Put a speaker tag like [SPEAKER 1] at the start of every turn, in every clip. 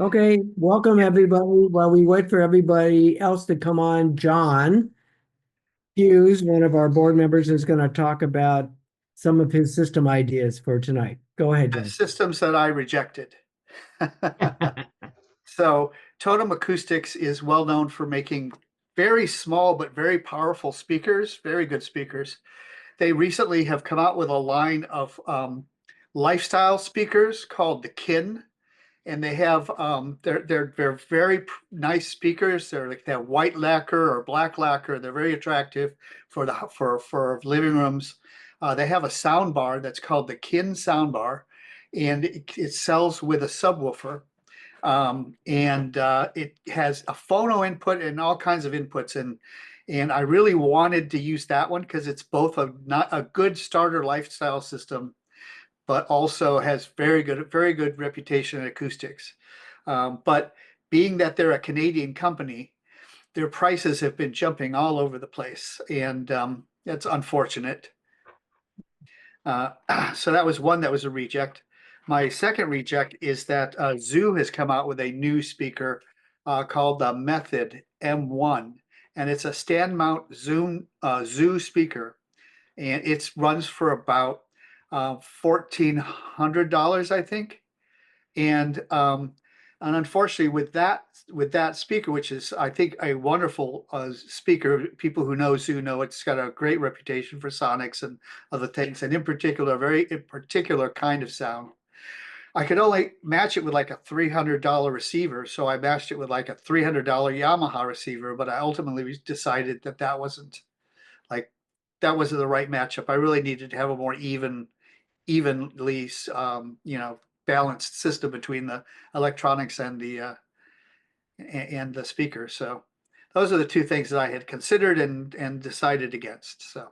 [SPEAKER 1] Okay, welcome everybody. While we wait for everybody else to come on, John Hughes, one of our board members, is going to talk about some of his system ideas for tonight. Go ahead, John.
[SPEAKER 2] Systems that I rejected. So Totem Acoustics is well known for making very small but very powerful speakers, very good speakers. They recently have come out with a line of lifestyle speakers called the Kin, and they have they're very nice speakers. They're like they have white lacquer or black lacquer. They're very attractive for living rooms. They have a sound bar that's called the Kin sound bar, and it sells with a subwoofer. It has a phono input and all kinds of inputs, and I really wanted to use that one because it's both not a good starter lifestyle system, but also has very good reputation in acoustics. But being that they're a Canadian company, their prices have been jumping all over the place, and that's unfortunate. So that was one that was a reject. My second reject is that Zoo has come out with a new speaker called the Method M1, and it's a stand mount Zoo speaker, and it runs for about $1,400, I think. And unfortunately, with that speaker, which is I think a wonderful speaker, people who know Zoo know it's got a great reputation for sonics and other things, and in particular, a very particular kind of sound. I could only match it with like a $300 receiver, so I matched it with like a $300 Yamaha receiver. But I ultimately decided that like that wasn't the right matchup. I really needed to have a more evenly, balanced system between the electronics and the speaker. So those are the two things that I had considered and decided against.
[SPEAKER 1] So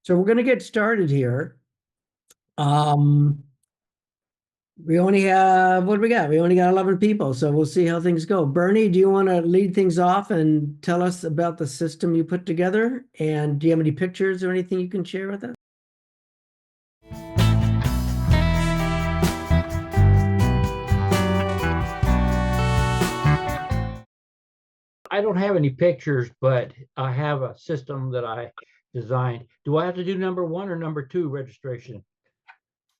[SPEAKER 1] we're going to get started here. Um, we only have, what do we got? We only got 11 people, so we'll see how things go. Bernie, do you want to lead things off and tell us about the system you put together? And do you have any pictures or anything you can share with us?
[SPEAKER 3] I don't have any pictures, but I have a system that I designed. Do I have to do number one or number two registration?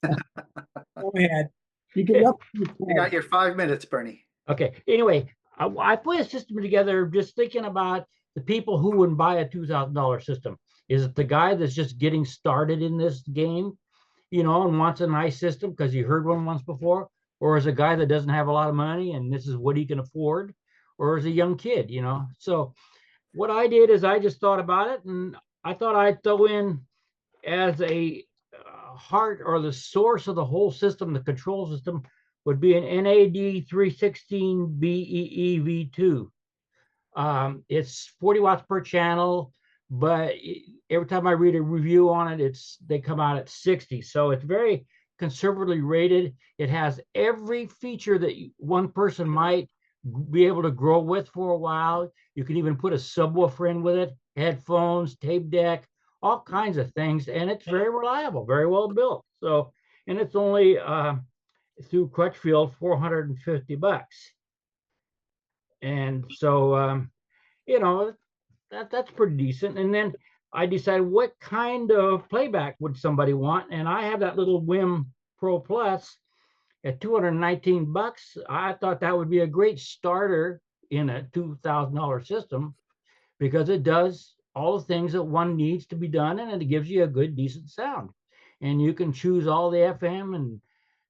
[SPEAKER 1] Go ahead. You can
[SPEAKER 2] You got your 5 minutes, Bernie.
[SPEAKER 3] Okay. Anyway, I put a system together just thinking about the people who would buy a $2,000 system. Is it the guy that's just getting started in this game, and wants a nice system because he heard one once before? Or is it a guy that doesn't have a lot of money and this is what he can afford? Or is a young kid? So what I did is I just thought about it, and I thought I'd throw in as a heart or the source of the whole system, the control system would be an NAD 316 BEE V2. It's 40 watts per channel, but every time I read a review on it, they come out at 60. So it's very conservatively rated. It has every feature that one person might be able to grow with for a while. You can even put a subwoofer in with it, headphones, tape deck, all kinds of things, and it's very reliable, very well built. So, and it's only through Crutchfield $450, and so that's pretty decent. And then I decided what kind of playback would somebody want, and I have that little WIM Pro Plus at $219. I thought that would be a great starter in a $2,000 system because it does all the things that one needs to be done, and it gives you a good, decent sound. And you can choose all the FM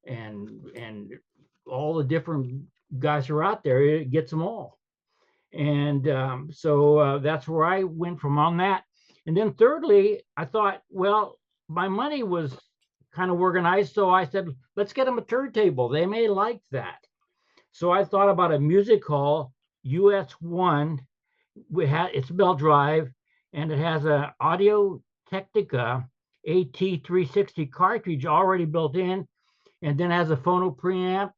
[SPEAKER 3] and all the different guys who are out there. It gets them all. And so that's where I went from on that. And then thirdly, I thought, well, my money was kind of organized. So I said, let's get them a turntable. They may like that. So I thought about a music hall US1. It's belt drive, and it has a Audio Technica AT360 cartridge already built in, and then has a phono preamp,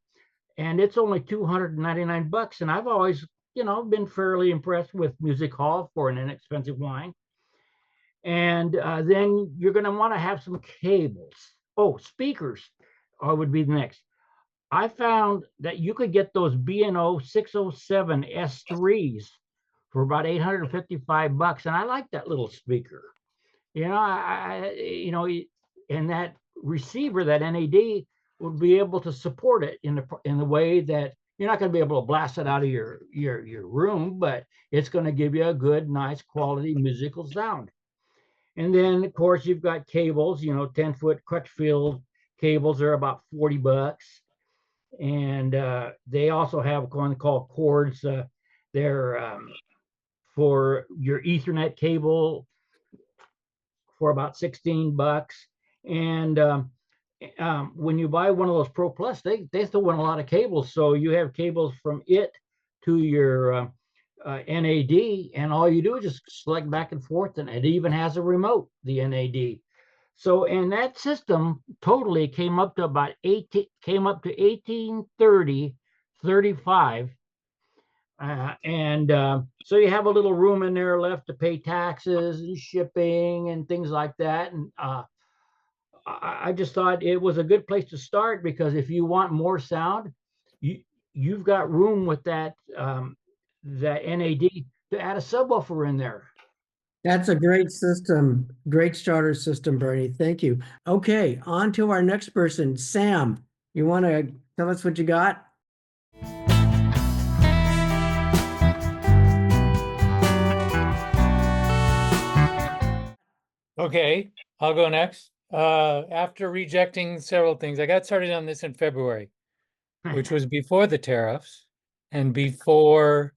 [SPEAKER 3] and it's only $299. And I've always, been fairly impressed with music hall for an inexpensive line. And then you're going to want to have some cables. Oh, speakers would be the next. I found that you could get those B&O 607 S3s for about $855, and I like that little speaker. And that receiver, that NAD, would be able to support it in the way that you're not going to be able to blast it out of your room, but it's going to give you a good, nice quality musical sound. And then, of course, you've got cables. 10-foot Crutchfield cables are about $40, and they also have one called cords. They're for your Ethernet cable for about $16. And when you buy one of those Pro Plus, they still want a lot of cables. So you have cables from it to your NAD, and all you do is just select back and forth, and it even has a remote, the NAD. So, and that system totally came up to 1830.35. So you have a little room in there left to pay taxes and shipping and things like that. And I just thought it was a good place to start, because if you want more sound, you've got room with that NAD to add a subwoofer in there.
[SPEAKER 1] That's a great system, great starter system, Bernie. Thank you. Okay, on to our next person, Sam. You want to tell us what you got?
[SPEAKER 4] Okay, I'll go next. After rejecting several things, I got started on this in February, which was before the tariffs and before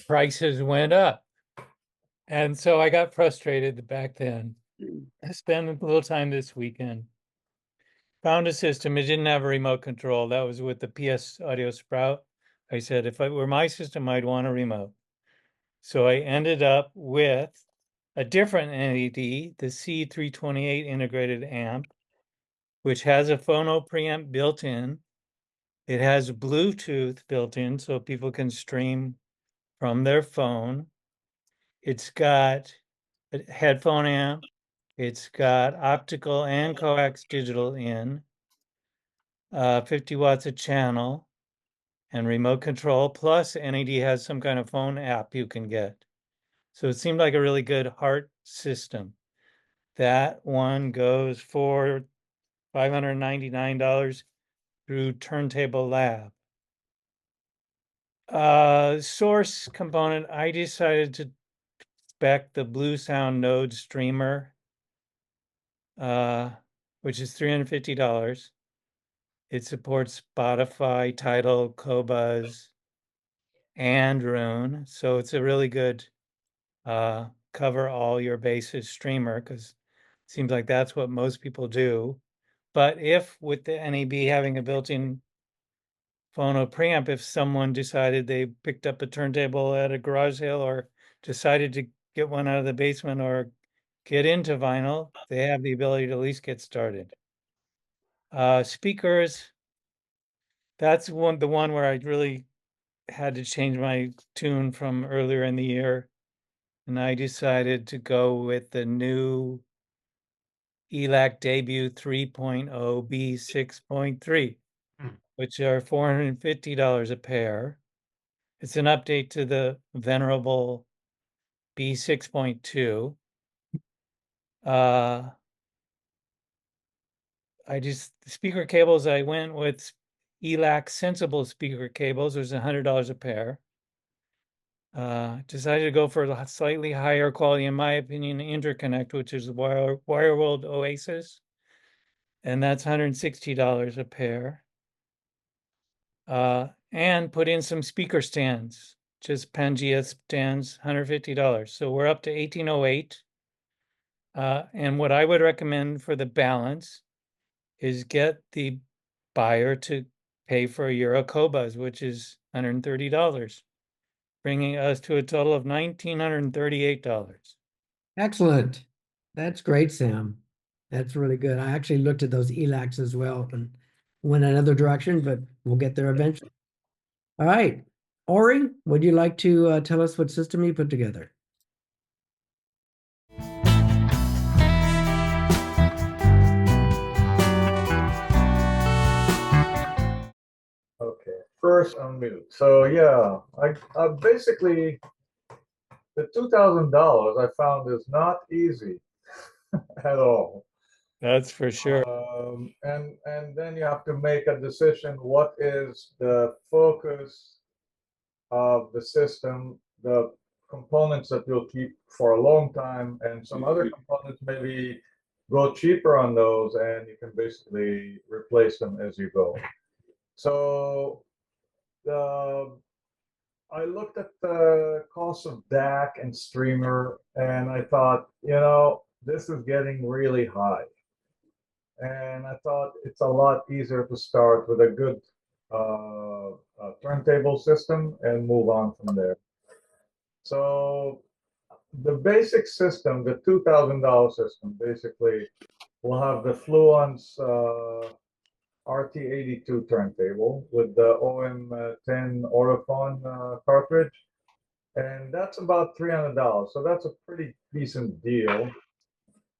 [SPEAKER 4] prices went up. And so I got frustrated back then. I spent a little time this weekend. Found a system. It didn't have a remote control. That was with the PS Audio Sprout. I said, if it were my system, I'd want a remote. So I ended up with a different NAD, the C328 integrated amp, which has a phono preamp built in. It has Bluetooth built in so people can stream from their phone. It's got a headphone amp. It's got optical and coax digital in, 50 watts a channel, and remote control. Plus, NAD has some kind of phone app you can get. So it seemed like a really good heart system. That one goes for $599 through Turntable Lab. Source component, I decided to spec the Blue Sound Node Streamer, which is $350. It supports Spotify, Tidal, Qobuz, and Roon. So it's a really good cover all your bases streamer, because it seems like that's what most people do. But if with the NAB having a built-in phono preamp, if someone decided they picked up a turntable at a garage sale or decided to get one out of the basement or get into vinyl, they have the ability to at least get started. Speakers, that's the one where I really had to change my tune from earlier in the year. And I decided to go with the new ELAC Debut 3.0 B6.3, which are $450 a pair. It's an update to the venerable B6.2. Speaker cables, I went with ELAC Sensible speaker cables. There's $100 a pair. Decided to go for a slightly higher quality, in my opinion, interconnect, which is the WireWorld Oasis. And that's $160 a pair. And put in some speaker stands, just Pangea stands, $150. So we're up to $1,808. And what I would recommend for the balance is get the buyer to pay for a Euro Qobuz, which is $130, bringing us to a total of $1,938.
[SPEAKER 1] Excellent. That's great, Sam. That's really good. I actually looked at those ELACs as well and went another direction, but we'll get there eventually. All right. Ori, would you like to tell us what system you put together?
[SPEAKER 5] Okay, first unmute. So yeah, I basically the $2,000 I found is not easy at all.
[SPEAKER 4] That's for sure.
[SPEAKER 5] And then you have to make a decision. What is the focus of the system? The components that you'll keep for a long time, and some other components maybe go cheaper on those, and you can basically replace them as you go. So the I looked at the cost of DAC and streamer, and I thought, this is getting really high. And I thought it's a lot easier to start with a good turntable system and move on from there. So the basic system, the $2,000 system, basically will have the Fluence RT82 turntable with the OM10 Orthophone cartridge, and that's about $300. So that's a pretty decent deal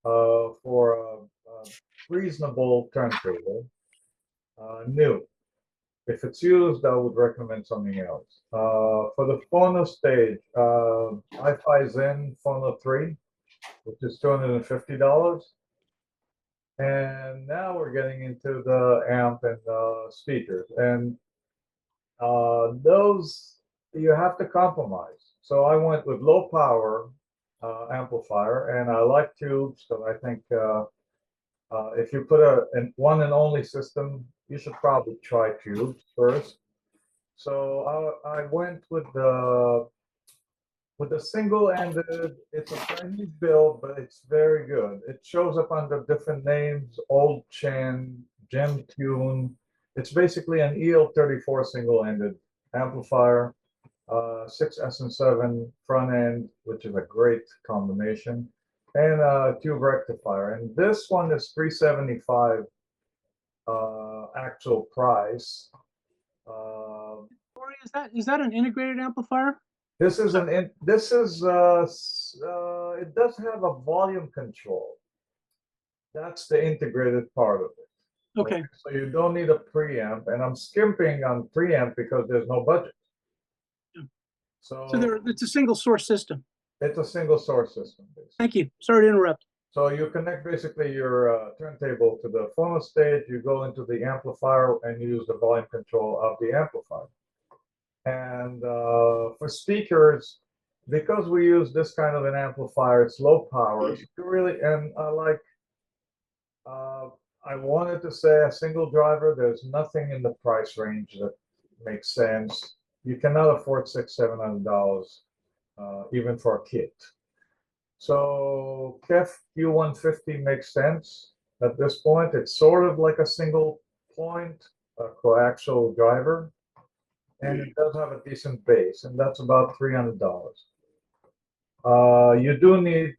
[SPEAKER 5] for a reasonable turntable, new. If it's used, I would recommend something else. For the phono stage, Hi-Fi Zen Phono 3, which is $250. And now we're getting into the amp and speakers. And those, you have to compromise. So I went with low power amplifier, and I like tubes, so I think if you put a one and only system, you should probably try tubes first. So I went with the single-ended. It's a Chinese build, but it's very good. It shows up under different names: Old Chen, Gem Tune. It's basically an EL34 single-ended amplifier, 6S7 front end, which is a great combination, and a tube rectifier. And this one is $375 actual price.
[SPEAKER 6] Corey, is that an integrated amplifier?
[SPEAKER 5] This is it does have a volume control. That's the integrated part of it.
[SPEAKER 6] Okay.
[SPEAKER 5] So you don't need a preamp, and I'm skimping on preamp because there's no budget. So
[SPEAKER 6] It's a single source system.
[SPEAKER 5] it's a single source system, basically.
[SPEAKER 6] Thank you. Sorry to interrupt.
[SPEAKER 5] So you connect basically your turntable to the phono stage, you go into the amplifier, and you use the volume control of the amplifier. And for speakers, because we use this kind of an amplifier, it's low power. So and I wanted to say a single driver, there's nothing in the price range that makes sense. You cannot afford $600-700 even for a kit. So KEF Q150 makes sense at this point. It's sort of like a single point coaxial driver, and it does have a decent bass, and that's about $300. You do need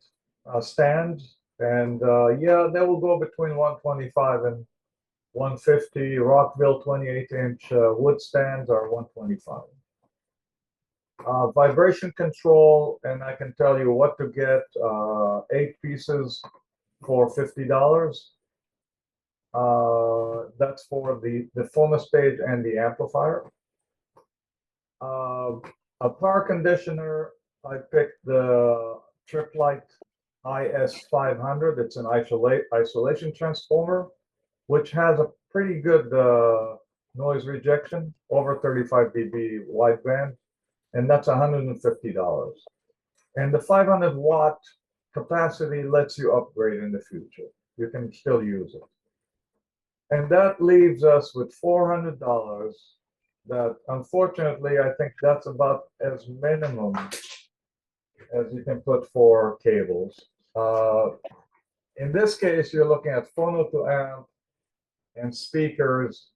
[SPEAKER 5] a stand, and yeah, that will go between 125 and 150. Rockville 28-inch wood stands are 125. Vibration control, and I can tell you what to get, 8 pieces for $50. That's for the phono stage and the amplifier. A power conditioner, I picked the Triplite IS500. It's an isolation transformer, which has a pretty good noise rejection, over 35 dB wideband, and that's $150. And the 500 watt capacity lets you upgrade in the future. You can still use it. And that leaves us with $400 that, unfortunately, I think that's about as minimum as you can put for cables. In this case, you're looking at phono to amp and speakers.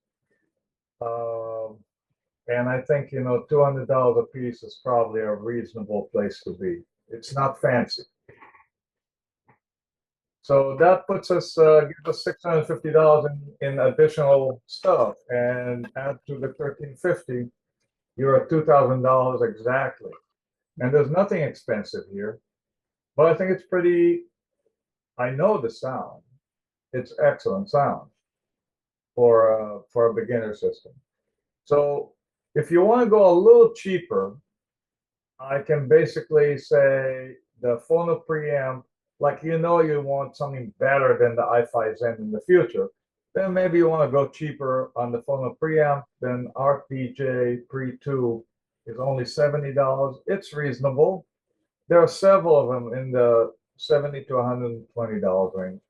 [SPEAKER 5] And I think, $200 a piece is probably a reasonable place to be. It's not fancy. So that puts us, gives us $650 in additional stuff, and add to the $1,350, you're at $2,000 exactly. And there's nothing expensive here, but I think it's pretty. I know the sound; it's excellent sound for a beginner system. So if you want to go a little cheaper, I can basically say the phono preamp, like you want something better than the i5Zen in the future, then maybe you want to go cheaper on the phono preamp. Then RPJ Pre 2 is only $70. It's reasonable. There are several of them in the $70 to $120 range.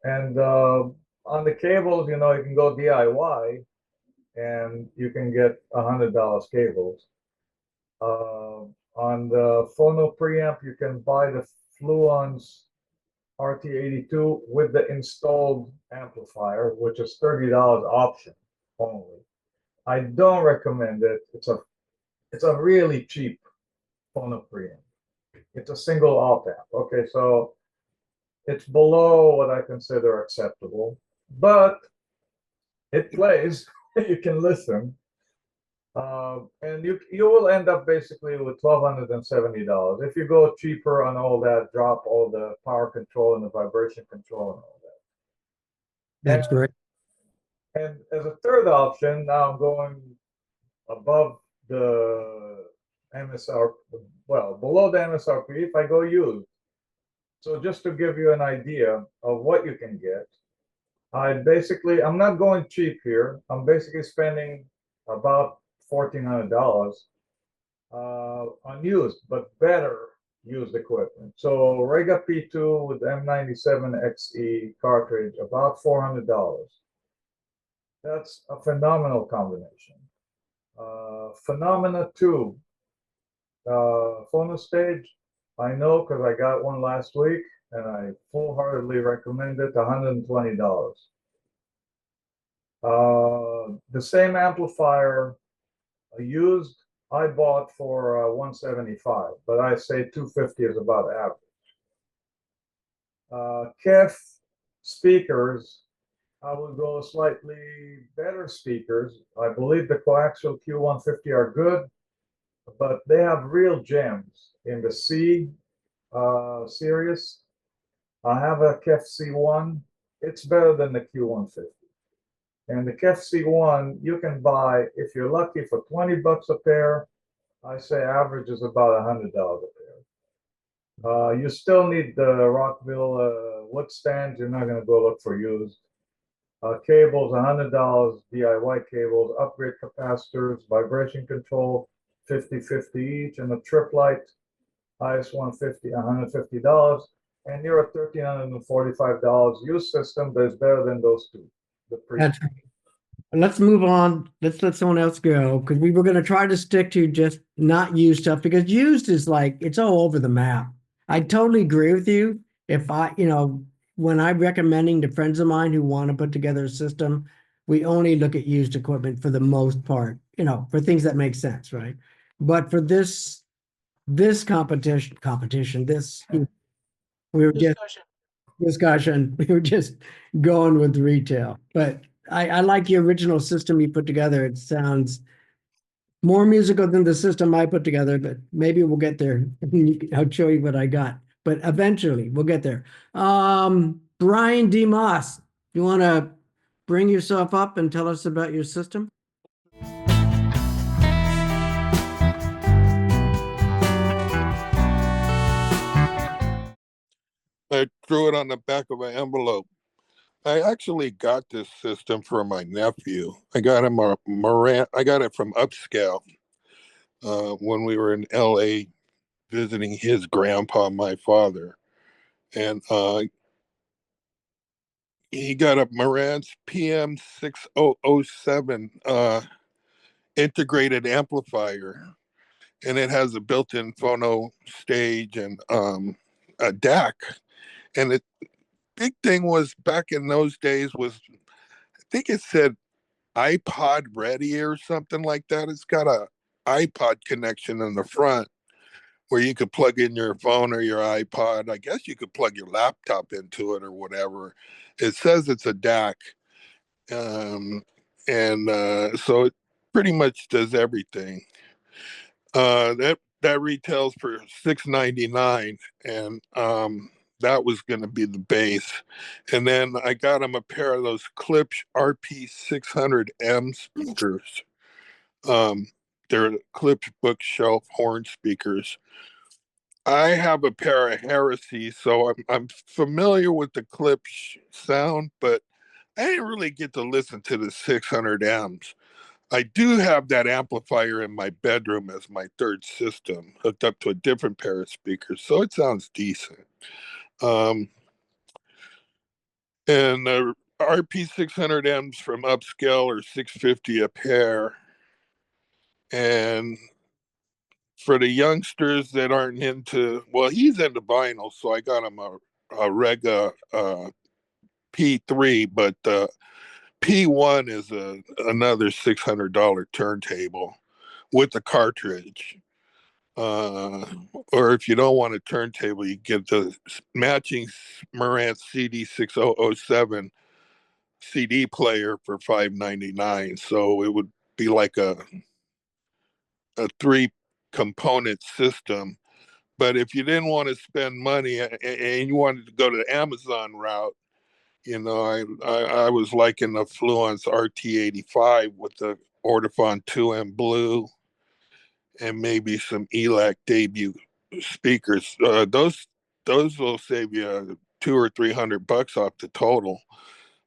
[SPEAKER 5] And on the cables, you can go DIY and you can get $100 cables. On the phono preamp, you can buy the Fluence RT82 with the installed amplifier, which is $30 option only. I don't recommend it. It's a really cheap phono preamp. It's a single op amp. Okay, so it's below what I consider acceptable, but it plays. You can listen. And you will end up basically with $1,270. If you go cheaper on all that, drop all the power control and the vibration control and all that.
[SPEAKER 1] That's
[SPEAKER 5] And-
[SPEAKER 1] great.
[SPEAKER 5] And as a third option, now I'm going above the MSRP, well, below the MSRP if I go used. So just to give you an idea of what you can get, I'm not going cheap here. I'm basically spending about $1,400 on used, but better used equipment. So Rega P2 with M97 XE cartridge, about $400. That's a phenomenal combination. Phenomena 2, phono stage, I know because I got one last week and I full-heartedly recommend it, $120. The same amplifier used, I bought for $175, but I say $250 is about average. KEF speakers, I would go slightly better speakers. I believe the coaxial Q150 are good, but they have real gems in the C series. I have a KEF C1. It's better than the Q150. And the KEF C1 you can buy, if you're lucky, for $20 a pair. I say average is about $100 a pair. You still need the Rockville wood stands. You're not going to go look for used. Cables, $100, DIY cables, upgrade capacitors, vibration control, 50/50 each, and a trip light, IS-150, $150. And you're at $1,345 used system, but it's better than those two.
[SPEAKER 1] That's Let's move on. Let's let someone else go because we were going to try to stick to just not used stuff because used is like it's all over the map. I totally agree with you. If when I'm recommending to friends of mine who want to put together a system, we only look at used equipment for the most part, for things that make sense, right? But for this competition, we were just discussion. We were just going with retail, but I like the original system you put together. It sounds more musical than the system I put together, but maybe we'll get there. I'll show you what I got, but eventually we'll get there. Brian D. Moss, you want to bring yourself up and tell us about your system?
[SPEAKER 7] I threw it on the back of an envelope. I actually got this system for my nephew. I got him a Marant. I got it from Upscale when we were in LA visiting his grandpa, my father. And he got a Marantz PM6007 integrated amplifier. And it has a built-in phono stage and a DAC. And the big thing was back in those days was, I think it said iPod ready or something like that. It's got a iPod connection in the front where you could plug in your phone or your iPod. I guess you could plug your laptop into it or whatever. It says it's a DAC. So it pretty much does everything. That retails for $699, and that was going to be the base. And then I got him a pair of those Klipsch RP600M speakers. They're Klipsch bookshelf horn speakers. I have a pair of Heresy, so I'm familiar with the Klipsch sound, but I didn't really get to listen to the 600Ms. I do have that amplifier in my bedroom as my third system, hooked up to a different pair of speakers, so it sounds decent. And the RP600Ms from Upscale are $650 a pair. And for the youngsters that aren't into, well, he's into vinyl, so I got him a Rega P3, but P1 is another $600 turntable with a cartridge. Or if you don't want a turntable, you get the matching Marantz CD6007 CD player for $599. So it would be like a 3-component system. But if you didn't want to spend money and you wanted to go to the Amazon route, you know, I was liking the Fluence RT85 with the Ortofon 2M Blue and maybe some ELAC debut speakers. Those will save you $200 or $300 off the total.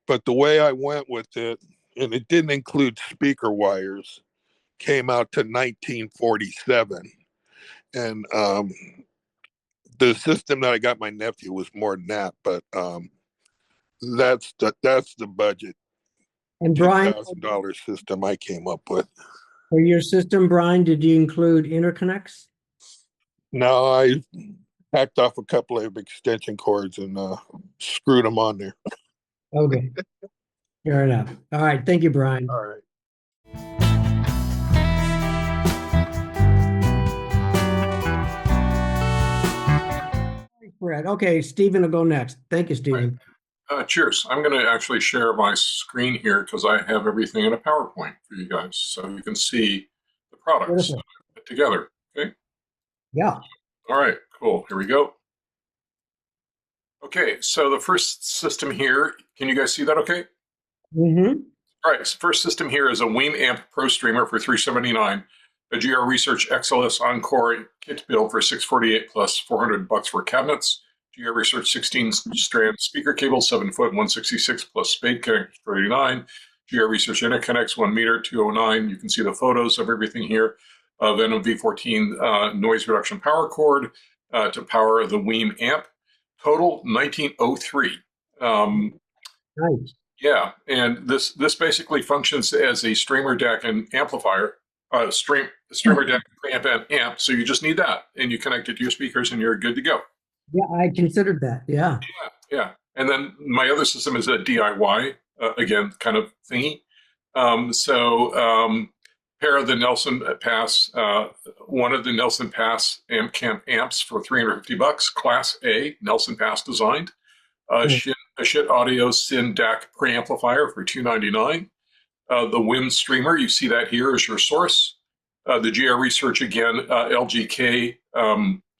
[SPEAKER 7] But the way I went with it, and it didn't include speaker wires, came out to 1947. And the system that I got my nephew was more than that, but that's the budget.
[SPEAKER 1] And Brian,
[SPEAKER 7] $10,000 system I came up with.
[SPEAKER 1] for your system, Brian, did you include interconnects?
[SPEAKER 7] No, I hacked off a couple of extension cords and screwed them on there.
[SPEAKER 1] Okay. Fair enough. All right. Thank you, Brian.
[SPEAKER 7] All right.
[SPEAKER 1] Brett. Okay, Stephen will go next. Thank you, Stephen.
[SPEAKER 8] Cheers. I'm going to actually share my screen here because I have everything in a PowerPoint for you guys, so you can see the products that I put together. Okay.
[SPEAKER 1] Yeah.
[SPEAKER 8] All right. Cool. Here we go. Okay. So the first system here, can you guys see that? Okay.
[SPEAKER 1] Mm-hmm.
[SPEAKER 8] All right. So first system here is a Weem Amp Pro Streamer for $379. A GR Research XLS Encore kit build for $648 plus $400 for cabinets. GR Research 16-strand speaker cable, 7 foot, 166 plus spade connector for $89. GR Research interconnects, 1 meter, 209. You can see the photos of everything here. Then a V14 noise reduction power cord to power the Weem amp. Total 1903.
[SPEAKER 1] Nice.
[SPEAKER 8] Yeah, and this basically functions as a streamer deck and amplifier. Streamer deck, preamp, and amp. So you just need that, and you connect it to your speakers, and you're good to go.
[SPEAKER 1] Yeah, I considered that. Yeah.
[SPEAKER 8] Yeah. And then my other system is a DIY, again, kind of thingy. Pair of the Nelson Pass, one of the Nelson Pass amp camp amps for $350, Class A, Nelson Pass designed. A Shit Audio Syn DAC preamplifier for $299. The WIM streamer, you see that here is your source. The GR Research, again, LGK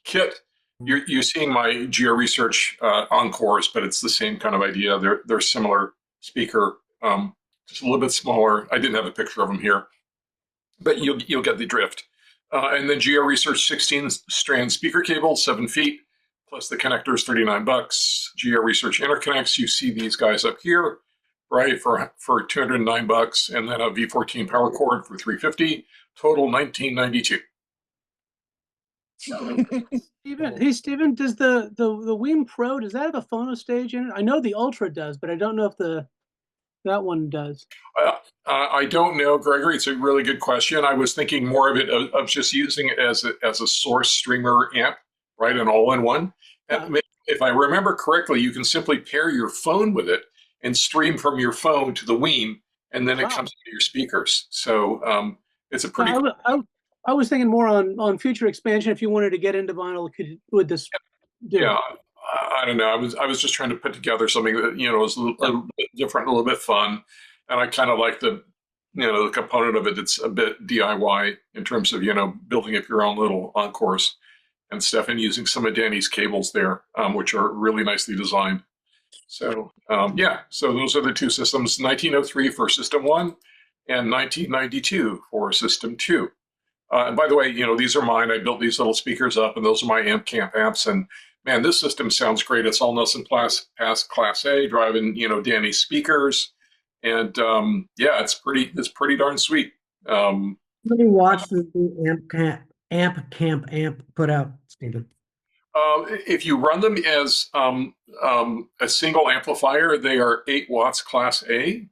[SPEAKER 8] kit. You're seeing my GR Research Encores, but it's the same kind of idea. They're similar speaker, just a little bit smaller. I didn't have a picture of them here, but you'll get the drift. And then GR Research 16-strand speaker cable, 7 feet, plus the connectors, $39. GR Research interconnects, you see these guys up here, right, for $209, and then a V14 power cord for $350. Total $1992.
[SPEAKER 6] Stephen, does the Weem Pro, does that have a phono stage in it? I know the Ultra does, but I don't know if that one does.
[SPEAKER 8] I don't know, Gregory. It's a really good question. I was thinking more of it of just using it as a source streamer amp, right, an all-in-one. And if I remember correctly, you can simply pair your phone with it and stream from your phone to the Weem, and then it comes to your speakers. So it's a pretty.
[SPEAKER 6] I was thinking more on future expansion. If you wanted to get into vinyl, would this do?
[SPEAKER 8] Yeah, I don't know. I was just trying to put together something that is a little bit different, a little bit fun, and I kind of like the component of it that's a bit DIY in terms of building up your own little encores. and Stefan using some of Danny's cables there, which are really nicely designed. So yeah, so those are the two systems, 1903 for system 1 and 1992 for system 2. And by the way, these are mine. I built these little speakers up, and those are my amp camp amps. And man, this system sounds great. It's all Nelson Pass Class A, driving Danny's speakers, and yeah, it's pretty darn sweet.
[SPEAKER 1] How many watts does the amp put out, Stephen?
[SPEAKER 8] If you run them as a single amplifier, they are 8 watts Class A.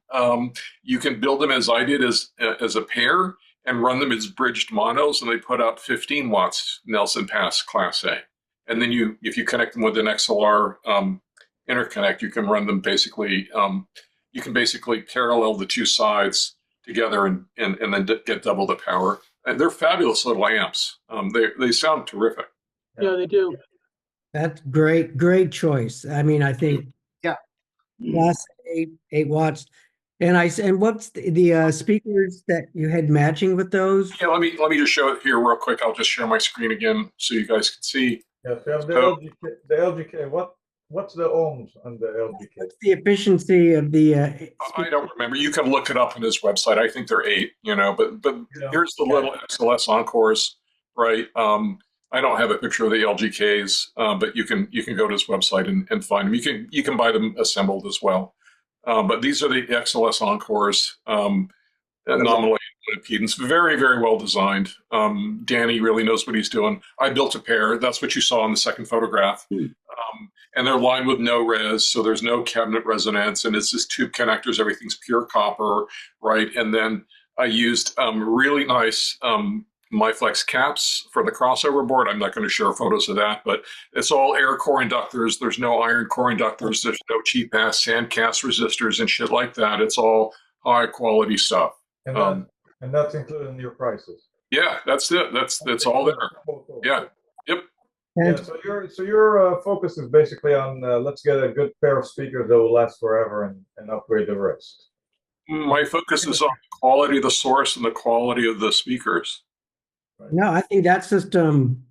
[SPEAKER 8] You can build them as I did as a pair and run them as bridged monos, and they put out 15 watts Nelson Pass Class A. And then if you connect them with an XLR interconnect, you can run them basically. You can basically parallel the two sides together and then get double the power. And they're fabulous little amps. They sound terrific.
[SPEAKER 6] Yeah, they do.
[SPEAKER 1] That's great choice. I mean, I think
[SPEAKER 2] Yeah.
[SPEAKER 1] Class 8 watts. And what's the speakers that you had matching with those?
[SPEAKER 8] Yeah, let me just show it here real quick. I'll just share my screen again so you guys can see.
[SPEAKER 5] Yes, we have the
[SPEAKER 8] So-
[SPEAKER 5] LGK. What's the ohms on the LGK?
[SPEAKER 1] What's the efficiency of the
[SPEAKER 8] I don't remember. You can look it up on his website. I think they're 8, but
[SPEAKER 5] Yeah.
[SPEAKER 8] here's the little XLS Encores, right? I don't have a picture of the LGKs, but you can go to his website and find them. You can buy them assembled as well. But these are the XLS Encores, nominally impedance, very, very well designed. Danny really knows what he's doing. I built a pair. That's what you saw in the second photograph. And they're lined with no res, so there's no cabinet resonance, and it's just tube connectors. Everything's pure copper, right? And then I used really nice MyFlex caps for the crossover board. I'm not going to share photos of that, but it's all air core inductors. There's no iron core inductors. There's no cheap ass sandcast resistors and shit like that. It's all high quality stuff.
[SPEAKER 5] And that's included in your prices.
[SPEAKER 8] Yeah, that's it. That's all there. Yeah. Yep.
[SPEAKER 5] Yeah, so your focus is basically on let's get a good pair of speakers that will last forever and upgrade the rest.
[SPEAKER 8] My focus is on the quality of the source and the quality of the speakers.
[SPEAKER 1] No, I think that system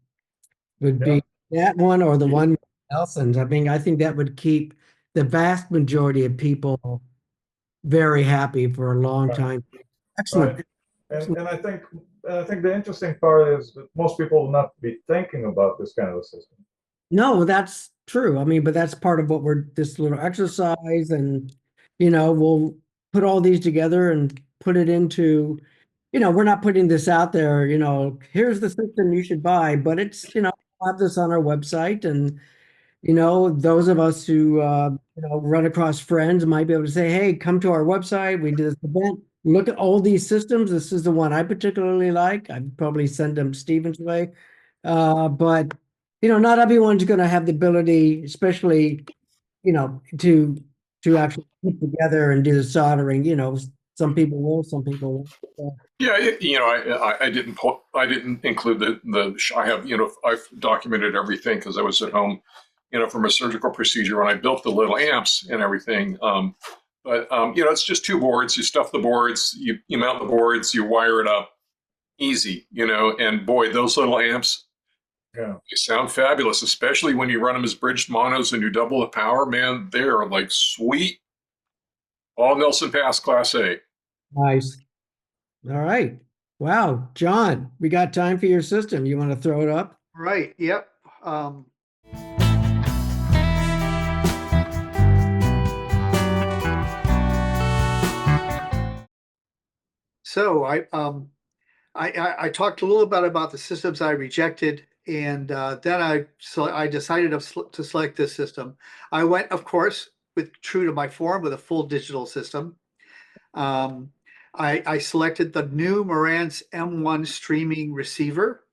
[SPEAKER 1] would be that one or the one Nelson's. I mean, I think that would keep the vast majority of people very happy for a long time. Excellent.
[SPEAKER 5] Right. And I think the interesting part is that most people will not be thinking about this kind of a system.
[SPEAKER 1] No, that's true. I mean, but that's part of what this little exercise, and we'll put all these together and put it into, we're not putting this out there, here's the system you should buy, but it's, have this on our website, and those of us who run across friends might be able to say, hey, come to our website. We did this event. Look at all these systems. This is the one I particularly like. I'd probably send them Stephen's way. But not everyone's going to have the ability, especially, to actually put together and do the soldering. Some people will, some people won't.
[SPEAKER 8] Yeah, I didn't include the. I have I've documented everything because I was at home, from a surgical procedure when I built the little amps and everything. But it's just 2 boards. You stuff the boards, you mount the boards, you wire it up, easy. And boy, those little amps, they sound fabulous, especially when you run them as bridged monos and you double the power. Man, they are like sweet. All Nelson Pass Class A.
[SPEAKER 1] Nice. All right. Wow, John, we got time for your system. You want to throw it up?
[SPEAKER 2] Right. Yep. So I talked a little bit about the systems I rejected, and then I decided to select this system. I went, of course, true to my form, with a full digital system. I selected the new Marantz M1 streaming receiver.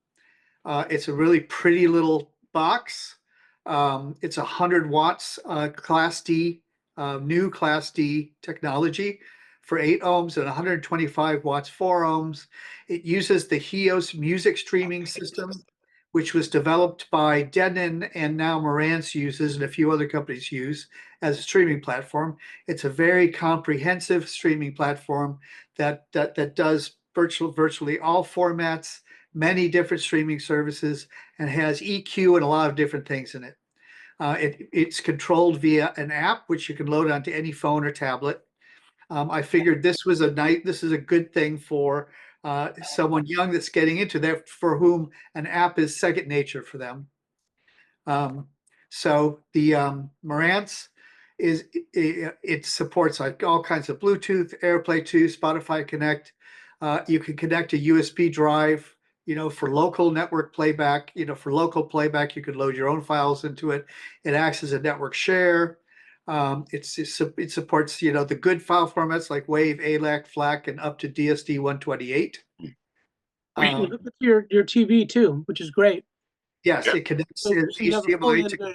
[SPEAKER 2] It's a really pretty little box. It's 100 watts Class D, new Class D technology for 8 ohms and 125 watts 4 ohms. It uses the Hios music streaming system, which was developed by Denon and now Marantz uses and a few other companies use as a streaming platform. It's a very comprehensive streaming platform that does virtually all formats, many different streaming services, and has EQ and a lot of different things in it. It's controlled via an app, which you can load onto any phone or tablet. I figured this is a good thing for someone young that's getting into that, for whom an app is second nature for them. So the Marantz it supports like all kinds of Bluetooth, AirPlay 2, Spotify Connect. You can connect a USB drive, for local network playback. For local playback, you could load your own files into it. It acts as a network share. It supports, the good file formats like WAV, ALAC, FLAC, and up to DSD 128.
[SPEAKER 6] You can hook it to your TV too, which is great.
[SPEAKER 2] Yes,
[SPEAKER 8] Yeah.
[SPEAKER 2] it connects
[SPEAKER 6] So you have a fully
[SPEAKER 2] HDMI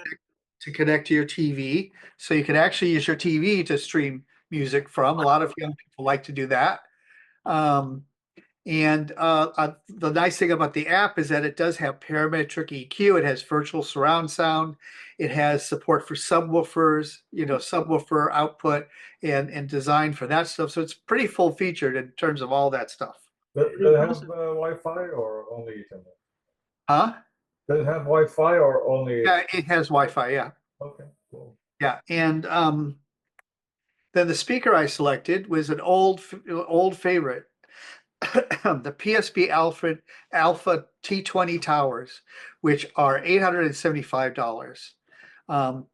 [SPEAKER 2] to connect to your TV. So you can actually use your TV to stream music from. A lot of young people like to do that. The nice thing about the app is that it does have parametric EQ. It has virtual surround sound. It has support for subwoofers, subwoofer output and design for that stuff. So it's pretty full featured in terms of all that stuff.
[SPEAKER 5] Does it have Wi-Fi or only Ethernet?
[SPEAKER 2] Huh?
[SPEAKER 5] Does it have Wi-Fi or only?
[SPEAKER 2] Yeah, it has Wi-Fi. Yeah.
[SPEAKER 5] Okay, cool.
[SPEAKER 2] Yeah. And then the speaker I selected was an old favorite. The PSP Alpha T20 towers, which are $875.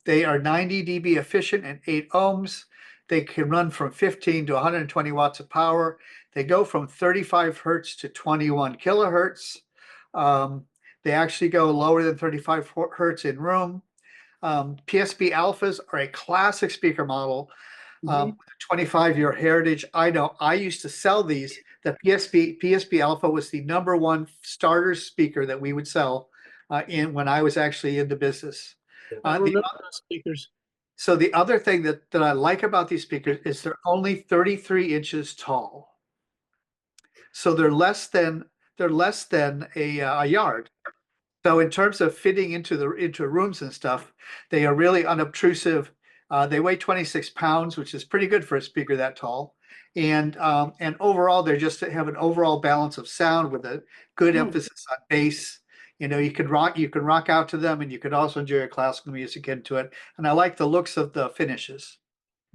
[SPEAKER 2] They are 90 dB efficient and 8 ohms. They can run from 15 to 120 watts of power. They go from 35 hertz to 21 kilohertz. They actually go lower than 35 hertz in room. PSP Alphas are a classic speaker model. 25-year heritage. I know I used to sell these. The PSP Alpha was the #1 starter speaker that we would sell when I was actually in the business.
[SPEAKER 6] I remember those speakers.
[SPEAKER 2] So the other thing that I like about these speakers is they're only 33 inches tall. So they're less than a yard. So in terms of fitting into rooms and stuff, they are really unobtrusive. They weigh 26 pounds, which is pretty good for a speaker that tall. And overall, they just have an overall balance of sound with a good emphasis on bass. You can rock out to them, and you can also enjoy classical music into it. And I like the looks of the finishes.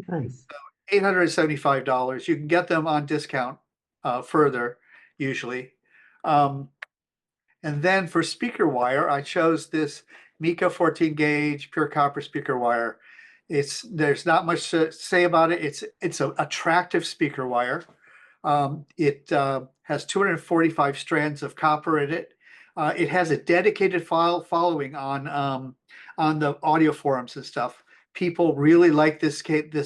[SPEAKER 1] Nice.
[SPEAKER 2] $875. You can get them on discount further, usually. And then for speaker wire, I chose this Mika 14 gauge pure copper speaker wire. There's not much to say about it. It's an attractive speaker wire. It has 245 strands of copper in it. It has a dedicated following on the audio forums and stuff. People really like this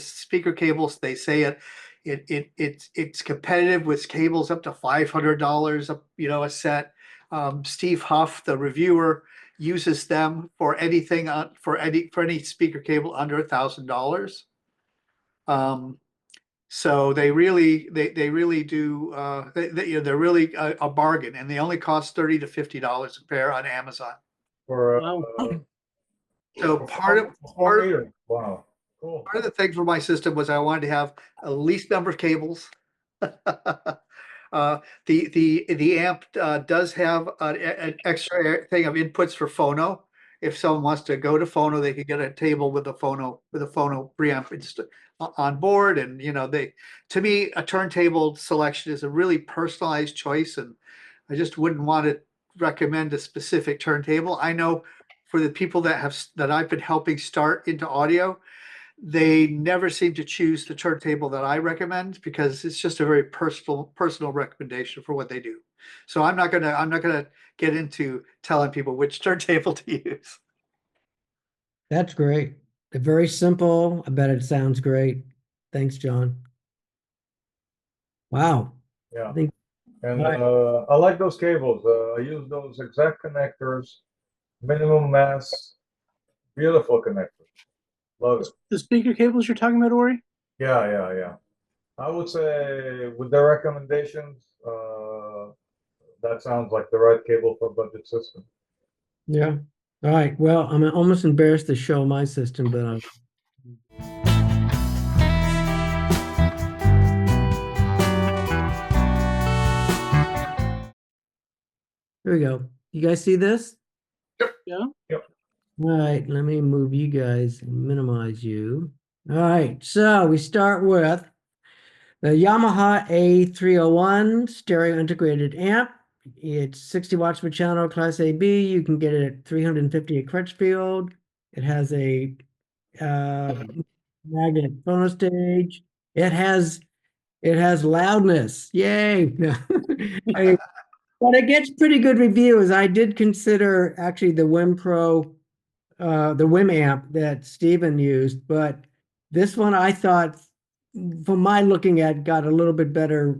[SPEAKER 2] speaker cables. They say it's competitive with cables up to $500, a set. Steve Huff, the reviewer, uses them for anything for any speaker cable under $1,000. So they really do. They're really a bargain, and they only cost $30 to $50 a pair on Amazon.
[SPEAKER 6] Wow.
[SPEAKER 2] So part of
[SPEAKER 5] wow, cool.
[SPEAKER 2] Part of the thing for my system was I wanted to have a least number of cables. The amp does have an extra thing of inputs for phono. If someone wants to go to phono, they can get a table with a phono preamp on board. And to me, a turntable selection is a really personalized choice, and I just wouldn't want to recommend a specific turntable. I know for the people that I've been helping start into audio, they never seem to choose the turntable that I recommend, because it's just a very personal recommendation for what they do. So I'm not gonna get into telling people which turntable to use.
[SPEAKER 1] That's great. They're very simple. I bet it sounds great. Thanks, John. Wow.
[SPEAKER 5] Yeah.
[SPEAKER 1] I think
[SPEAKER 5] And I like those cables. I use those exact connectors, minimum mass, beautiful connectors. Love it.
[SPEAKER 6] The speaker cables you're talking about, Ori?
[SPEAKER 5] Yeah. I would say with the recommendations, that sounds like the right cable for budget system.
[SPEAKER 1] yeah. All right. Well, I'm almost embarrassed to show my system, but I'm Here we go. You guys see this?
[SPEAKER 6] Yeah.
[SPEAKER 1] All right, let me move you guys and minimize you. All right, so we start with the Yamaha A301 stereo integrated amp. It's 60 watts per channel, class AB. You can get it at 350 at Crutchfield. It has a magnet phono stage. It has loudness. Yay. No. But it gets pretty good reviews. I did consider actually the the Wim amp that Steven used, but this one I thought, from my looking at, got a little bit better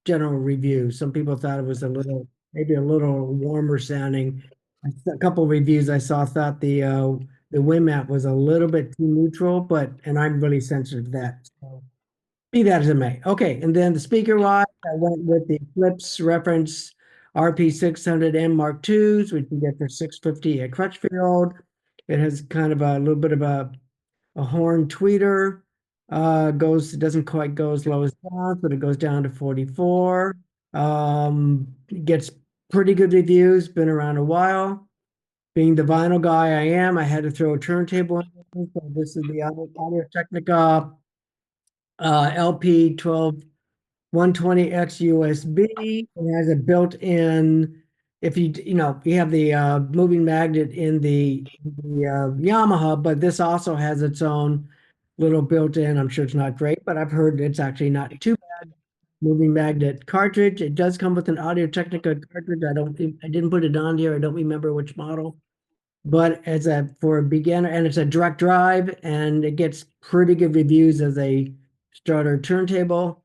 [SPEAKER 1] general review. Some people thought it was maybe a little warmer sounding. A couple of reviews I saw thought the Wim amp was a little bit too neutral, and I'm really sensitive to that. So be that as it may. Okay, and then the speaker wise, I went with the Philips reference RP600M Mark IIs, which you get for 650 at Crutchfield. It has kind of a little bit of a horn tweeter. It doesn't quite go as low as that, but it goes down to 44. It gets pretty good reviews, been around a while. Being the vinyl guy I am, I had to throw a turntable in. So this is the Audio Technica LP 12120X USB. It has a built-in, if you have the moving magnet in the Yamaha, but this also has its own little built-in. I'm sure it's not great, but I've heard it's actually not too bad. Moving magnet cartridge. It does come with an Audio Technica cartridge. I didn't put it on here. I don't remember which model. But for a beginner, and it's a direct drive, and it gets pretty good reviews as a starter turntable.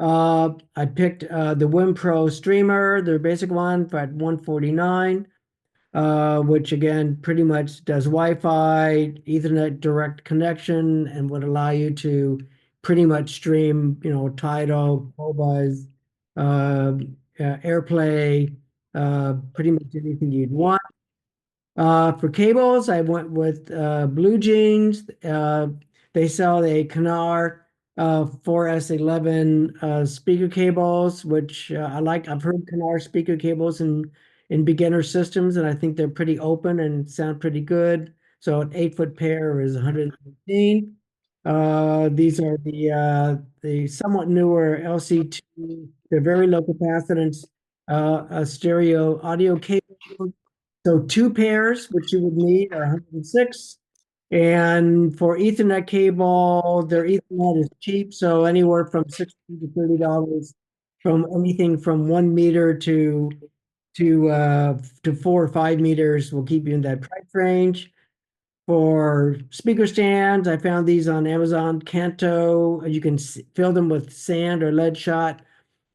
[SPEAKER 1] I picked the Wim Pro Streamer, their basic one, at 149, which again pretty much does Wi-Fi, Ethernet direct connection, and would allow you to pretty much stream, Tidal, Qobuz, AirPlay, pretty much anything you'd want. For cables, I went with Blue Jeans. They sell a Canar 4S11 speaker cables, which I like. I've heard Canar speaker cables in beginner systems, and I think they're pretty open and sound pretty good. So an 8-foot pair is 115. These are the somewhat newer LC2. They're very low capacitance stereo audio cables. So 2 pairs, which you would need, are 106. And for Ethernet cable, their Ethernet is cheap, so anywhere from $60 to $30, from anything from 1 meter to 4 or 5 meters will keep you in that price range. For speaker stands, I found these on Amazon Kanto. You can fill them with sand or lead shot.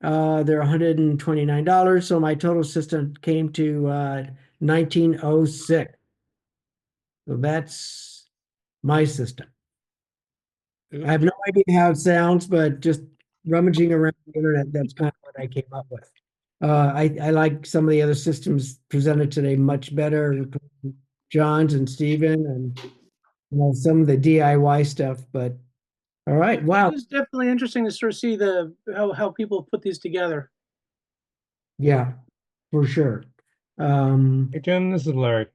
[SPEAKER 1] They're $129. So my total system came to 1906. So that's my system. I have no idea how it sounds, but just rummaging around the internet, that's kind of what I came up with. I like some of the other systems presented today much better, John's and Steven, and some of the DIY stuff. But all right, wow,
[SPEAKER 6] It's definitely interesting to sort of see how people put these together.
[SPEAKER 1] yeah, for sure.
[SPEAKER 9] Hey, Jim, this is Larry.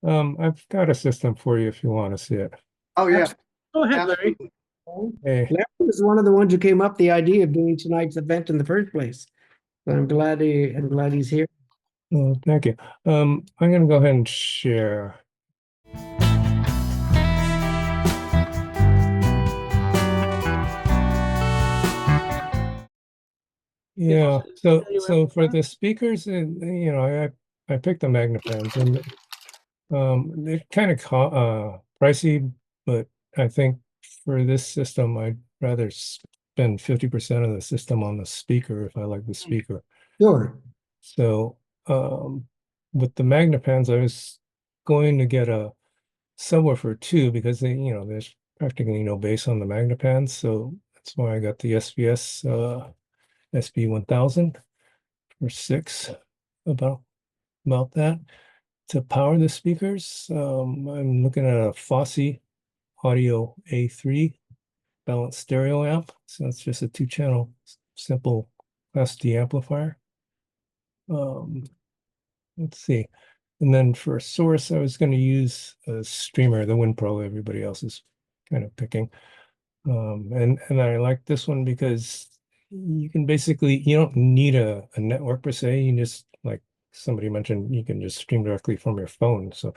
[SPEAKER 9] I've got a system for you if you want to see it.
[SPEAKER 2] Oh, yeah.
[SPEAKER 6] Go ahead, Larry.
[SPEAKER 2] Absolutely.
[SPEAKER 9] Hey,
[SPEAKER 1] Larry was one of the ones who came up the idea of doing tonight's event in the first place. So I'm glad he's here.
[SPEAKER 9] thank you. I'm going to go ahead and share. Yeah, so for the speakers, I picked the Magnafans, and they're kind of pricey, but I think for this system, I'd rather spend 50% of the system on the speaker if I like the speaker.
[SPEAKER 1] Sure.
[SPEAKER 9] So with the Magnafans, I was going to get a subwoofer too, because there's practically no bass on the Magnafans, so that's why I got the SBS SB1000 for 6, about that. To power the speakers, I'm looking at a Fosse Audio A3 balanced stereo amp. So it's just a 2-channel simple Class D amplifier. let's see. And then for a source, I was going to use a streamer, the WinPro, everybody else is kind of picking. And I like this one because you can basically, you don't need a network per se. You just, like somebody mentioned, you can just stream directly from your phone. So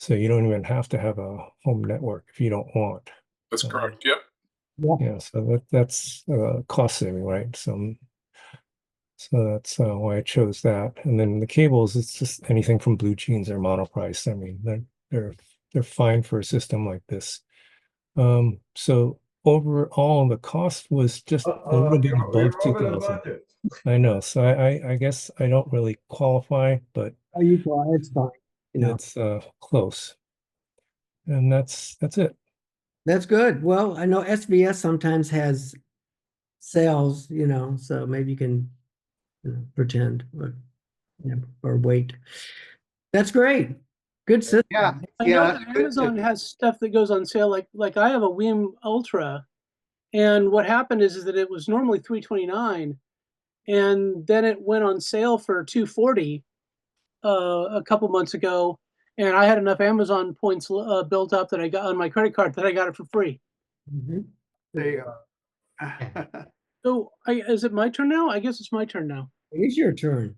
[SPEAKER 9] you don't even have to have a home network if you don't want.
[SPEAKER 8] That's correct. Yep.
[SPEAKER 9] Yeah, so that's cost saving, right? So that's why I chose that. And then the cables, it's just anything from Blue Jeans or Monoprice. I mean, they're fine for a system like this. So overall, the cost was just a little bit
[SPEAKER 5] You're
[SPEAKER 9] above
[SPEAKER 5] over the
[SPEAKER 9] 2,000.
[SPEAKER 5] budget.
[SPEAKER 9] I know, so I guess I don't really qualify, but
[SPEAKER 1] Oh, you can, it's fine. You know,
[SPEAKER 9] it's close. And that's it.
[SPEAKER 1] that's good. Well, I know SVS sometimes has sales, so maybe you can pretend or wait. That's great. Good system.
[SPEAKER 2] Yeah,
[SPEAKER 6] I know
[SPEAKER 2] yeah.
[SPEAKER 6] that Amazon has stuff that goes on sale. Like I have a Wim Ultra, and what happened is that it was normally $329, and then it went on sale for $240 a couple months ago, and I had enough Amazon points built up that I got on my credit card that I got it for free.
[SPEAKER 1] Mhm.
[SPEAKER 2] There you go.
[SPEAKER 6] So is it my turn now? I guess it's my turn now.
[SPEAKER 1] It is your turn.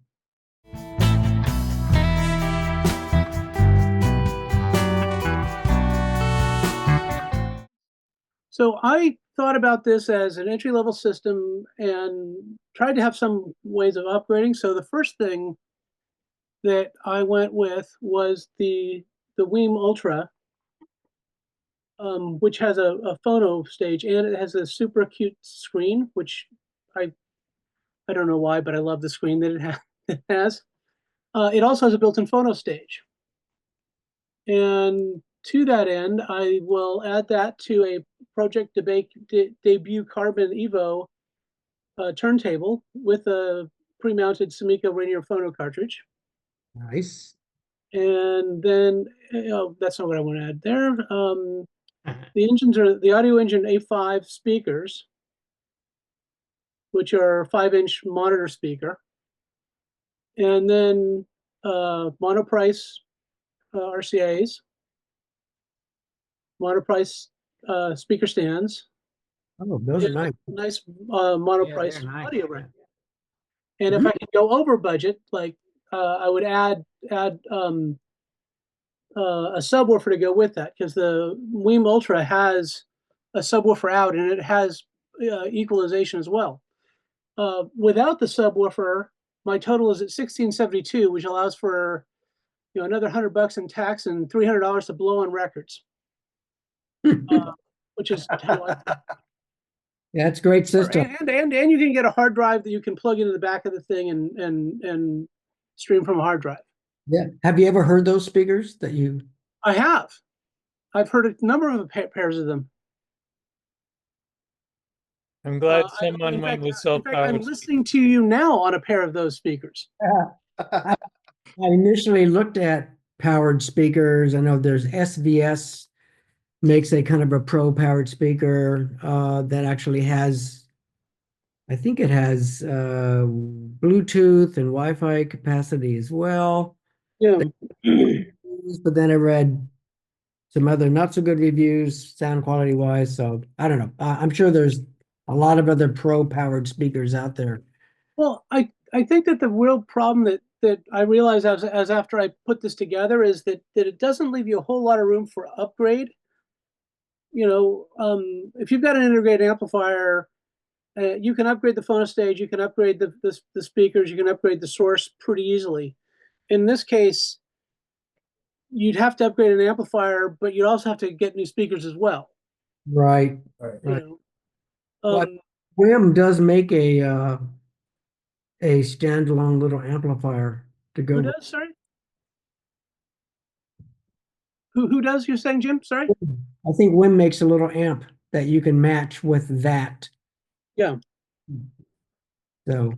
[SPEAKER 6] So I thought about this as an entry-level system and tried to have some ways of upgrading. So the first thing that I went with was the Weem Ultra, which has a phono stage, and it has a super cute screen, which I don't know why, but I love the screen that it has. It also has a built-in phono stage. And to that end, I will add that to a Project Debut Carbon Evo turntable with a pre-mounted Sumika Rainier phono cartridge.
[SPEAKER 1] Nice.
[SPEAKER 6] And then that's not what I want to add there. The engines are the audio engine A5 speakers, which are 5-inch monitor speaker. And then monoprice RCAs, monoprice speaker stands.
[SPEAKER 1] Oh, those are nice.
[SPEAKER 6] Nice monoprice
[SPEAKER 3] nice.
[SPEAKER 6] audio rack. And if I could go over budget, like I would add a subwoofer to go with that, because the Weem Ultra has a subwoofer out and it has equalization as well. Without the subwoofer, my total is at $1,672, which allows for another $100 in tax and $300 to blow on records, which is how I.
[SPEAKER 1] Yeah, it's a great system.
[SPEAKER 6] And you can get a hard drive that you can plug into the back of the thing and stream from a hard drive.
[SPEAKER 1] Yeah. Have you ever heard those speakers that you?
[SPEAKER 6] I have. I've heard a number of pairs of them.
[SPEAKER 4] I'm glad
[SPEAKER 6] In
[SPEAKER 4] someone went
[SPEAKER 6] fact,
[SPEAKER 4] with
[SPEAKER 6] I'm
[SPEAKER 4] self-powered.
[SPEAKER 6] listening to you now on a pair of those speakers.
[SPEAKER 1] I initially looked at powered speakers. I know there's SVS makes a kind of a pro powered speaker that actually has, I think it has Bluetooth and Wi-Fi capacity as well.
[SPEAKER 6] Yeah.
[SPEAKER 1] But then I read some other not so good reviews, sound quality wise. So I don't know. I'm sure there's a lot of other pro powered speakers out there.
[SPEAKER 6] Well, I think that the real problem that I realized as after I put this together is that it doesn't leave you a whole lot of room for upgrade. If you've got an integrated amplifier, you can upgrade the phono stage, you can upgrade the speakers, you can upgrade the source pretty easily. In this case, you'd have to upgrade an amplifier, but you'd also have to get new speakers as well.
[SPEAKER 1] Right.
[SPEAKER 6] Right.
[SPEAKER 1] But Wim does make a standalone little amplifier to go.
[SPEAKER 6] Who does? Sorry. Who does? You're saying, Jim? Sorry.
[SPEAKER 1] I think Wim makes a little amp that you can match with that.
[SPEAKER 6] Yeah.
[SPEAKER 1] So,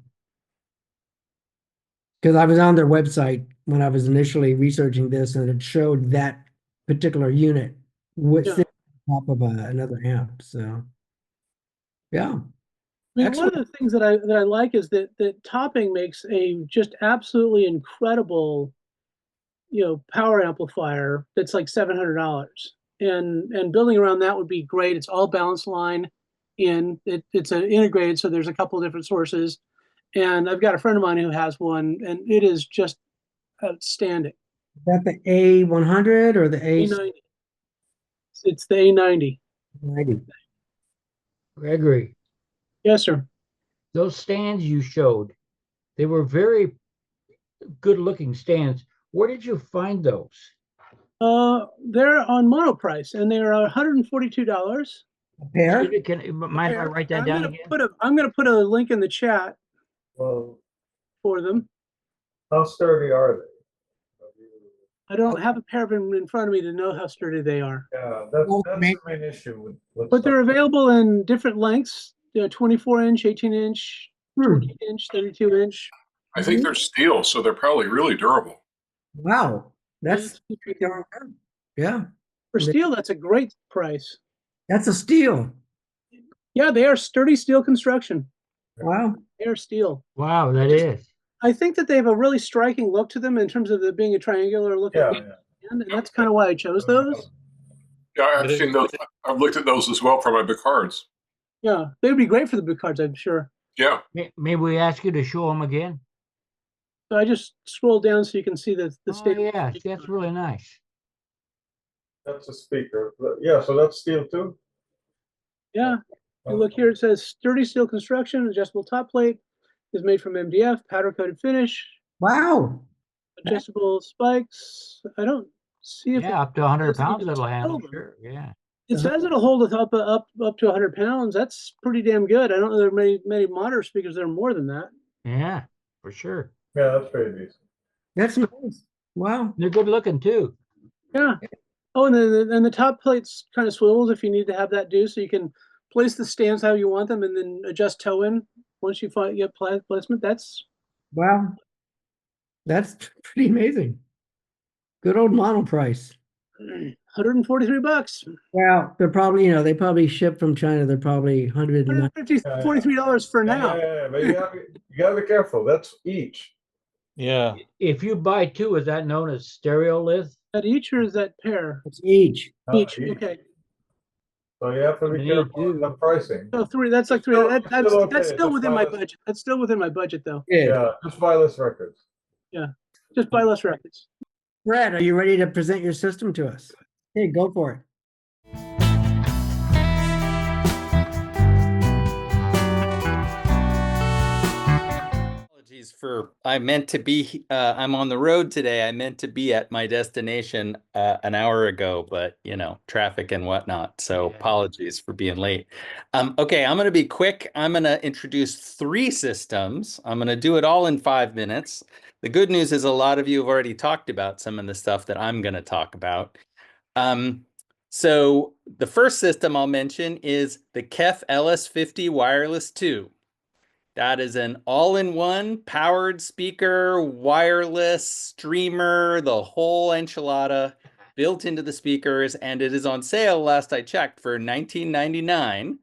[SPEAKER 1] because I was on their website when I was initially researching this, and it showed that particular unit with
[SPEAKER 6] Yeah.
[SPEAKER 1] sitting on top of another amp. So, yeah.
[SPEAKER 6] I mean,
[SPEAKER 1] Excellent.
[SPEAKER 6] one of the things that I like is that Topping makes a just absolutely incredible, power amplifier that's like $700. And building around that would be great. It's all balance line it's an integrated, so there's a couple of different sources. And I've got a friend of mine who has one, and it is just outstanding.
[SPEAKER 1] Is that the A100 or the
[SPEAKER 6] A90. It's the A90.
[SPEAKER 1] A90?
[SPEAKER 3] Gregory,
[SPEAKER 6] Yes, sir.
[SPEAKER 3] those stands you showed, they were very good looking stands. Where did you find those?
[SPEAKER 6] They're on Monoprice, and they're $142.
[SPEAKER 1] A pair?
[SPEAKER 3] Excuse me, mind if I write that down again?
[SPEAKER 6] I'm gonna put a link in the chat
[SPEAKER 5] Well,
[SPEAKER 6] for them.
[SPEAKER 5] how sturdy are they?
[SPEAKER 6] I don't have a pair of them in front of me to know how sturdy they are.
[SPEAKER 5] Yeah, that's
[SPEAKER 1] Well,
[SPEAKER 5] the main issue with
[SPEAKER 6] But they're
[SPEAKER 5] stuff.
[SPEAKER 6] available in different lengths, 24-inch, 18-inch,
[SPEAKER 1] Hmm.
[SPEAKER 6] 28-inch, 32-inch.
[SPEAKER 8] I think they're steel, so they're probably really durable.
[SPEAKER 1] Wow. That's pretty darn good. Yeah.
[SPEAKER 6] For steel, that's a great price.
[SPEAKER 1] That's a steal.
[SPEAKER 6] Yeah, they are sturdy steel construction.
[SPEAKER 1] Wow.
[SPEAKER 6] They are steel.
[SPEAKER 3] Wow, that is.
[SPEAKER 6] I think that they have a really striking look to them in terms of it being a triangular looking
[SPEAKER 5] Yeah,
[SPEAKER 6] band, and that's kind of why I chose those.
[SPEAKER 8] Yeah, I've seen those. I've looked at those as well for my big cards.
[SPEAKER 6] Yeah, they would be great for the big cards, I'm sure.
[SPEAKER 8] Yeah.
[SPEAKER 3] Maybe we ask you to show them again?
[SPEAKER 6] So I just scroll down so you can see the
[SPEAKER 3] Oh,
[SPEAKER 6] state.
[SPEAKER 3] yeah, that's really nice.
[SPEAKER 5] that's a speaker. Yeah, so that's steel too?
[SPEAKER 6] Yeah, you look here, it says sturdy steel construction, adjustable top plate, is made from MDF, powder coated finish,
[SPEAKER 1] Wow.
[SPEAKER 6] adjustable spikes. I don't see if
[SPEAKER 3] Yeah, up to 100
[SPEAKER 6] says that you
[SPEAKER 3] pounds
[SPEAKER 6] can
[SPEAKER 3] it'll handle,
[SPEAKER 6] tilt them.
[SPEAKER 3] sure, yeah.
[SPEAKER 6] It says it'll hold it up to 100 pounds. That's pretty damn good. I don't know there are many modern speakers that are more than that.
[SPEAKER 3] Yeah, for sure.
[SPEAKER 5] Yeah, that's pretty decent.
[SPEAKER 1] That's nice. Wow.
[SPEAKER 3] They're good looking too.
[SPEAKER 6] Yeah. Oh, and the top plate's kind of swivels if you need to have that do, so you can place the stands how you want them, and then adjust toe in once you get placement. That's
[SPEAKER 1] Wow. That's pretty amazing. Good old mono price.
[SPEAKER 6] $143.
[SPEAKER 1] Well, they're probably, they probably ship from China. They're probably 190.
[SPEAKER 6] $43 for now.
[SPEAKER 5] Yeah, but you gotta be careful. That's each.
[SPEAKER 4] Yeah.
[SPEAKER 3] If you buy two, is that known as stereo lith?
[SPEAKER 6] At each, or is that pair?
[SPEAKER 1] It's each.
[SPEAKER 6] Each. Okay.
[SPEAKER 5] So you have to be
[SPEAKER 3] They
[SPEAKER 5] careful
[SPEAKER 3] do.
[SPEAKER 5] with the pricing.
[SPEAKER 6] So three. That's like three.
[SPEAKER 5] Still-
[SPEAKER 6] That's
[SPEAKER 5] still okay,
[SPEAKER 6] that's still
[SPEAKER 5] just
[SPEAKER 6] within my
[SPEAKER 5] buy this.
[SPEAKER 6] budget. That's still within my budget, though.
[SPEAKER 1] Good.
[SPEAKER 5] Yeah, just buy less records.
[SPEAKER 6] Just buy less records.
[SPEAKER 1] Brad, are you ready to present your system to us? Hey, go for it.
[SPEAKER 10] Apologies for, I meant to be, I'm on the road today. I meant to be at my destination an hour ago, but traffic and whatnot. So
[SPEAKER 3] Yeah.
[SPEAKER 10] apologies for being late. Okay, I'm going to be quick. I'm going to introduce 3 systems. I'm going to do it all in 5 minutes. The good news is a lot of you have already talked about some of the stuff that I'm going to talk about. So the first system I'll mention is the KEF LS50 Wireless 2. That is an all-in-one powered speaker, wireless streamer, the whole enchilada built into the speakers, and it is on sale last I checked for $19.99.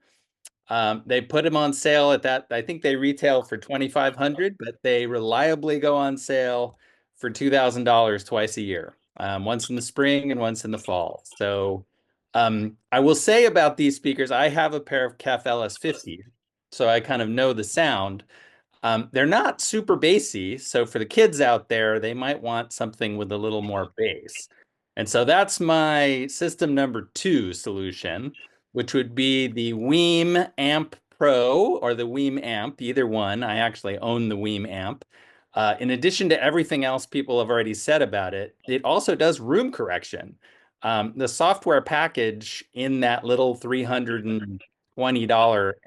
[SPEAKER 10] They put them on sale at that. I think they retail for $2,500, but they reliably go on sale for $2,000 twice a year, once in the spring and once in the fall. So I will say about these speakers, I have a pair of KEF LS50, so I kind of know the sound. They're not super bassy, so for the kids out there, they might want something with a little more bass. And so that's my system number 2 solution, which would be the Weem Amp Pro or the Weem Amp, either one. I actually own the Weem Amp. In addition to everything else people have already said about it, it also does room correction. The software package in that little $320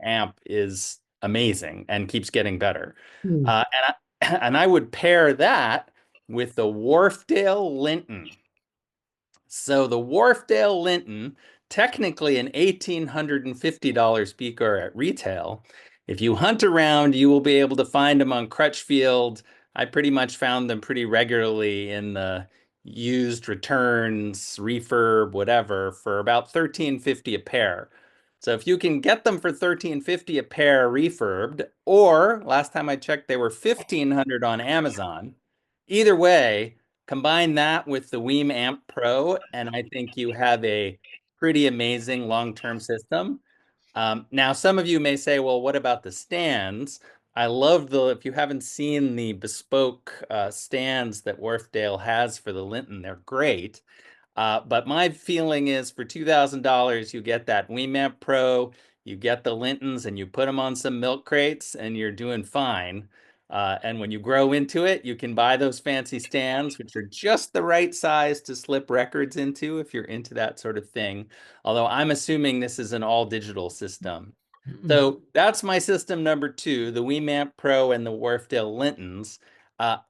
[SPEAKER 10] amp is amazing and keeps getting better.
[SPEAKER 1] Hmm.
[SPEAKER 10] And I would pair that with the Wharfdale Linton. So the Wharfdale Linton, technically an $1,850 speaker at retail. If you hunt around, you will be able to find them on Crutchfield. I pretty much found them pretty regularly in the used returns, refurb, whatever, for about $13.50 a pair. So if you can get them for $13.50 a pair refurbed, or last time I checked, they were $1,500 on Amazon. Either way, combine that with the Weem Amp Pro, and I think you have a pretty amazing long-term system. Now, some of you may say, well, what about the stands? I love if you haven't seen the bespoke stands that Wharfedale has for the Linton, they're great. But my feeling is for $2,000, you get that Weemamp Pro, you get the Lintons, and you put them on some milk crates, and you're doing fine. And when you grow into it, you can buy those fancy stands, which are just the right size to slip records into if you're into that sort of thing. Although I'm assuming this is an all-digital system. So that's my system number 2, the Weemamp Pro and the Wharfedale Lintons.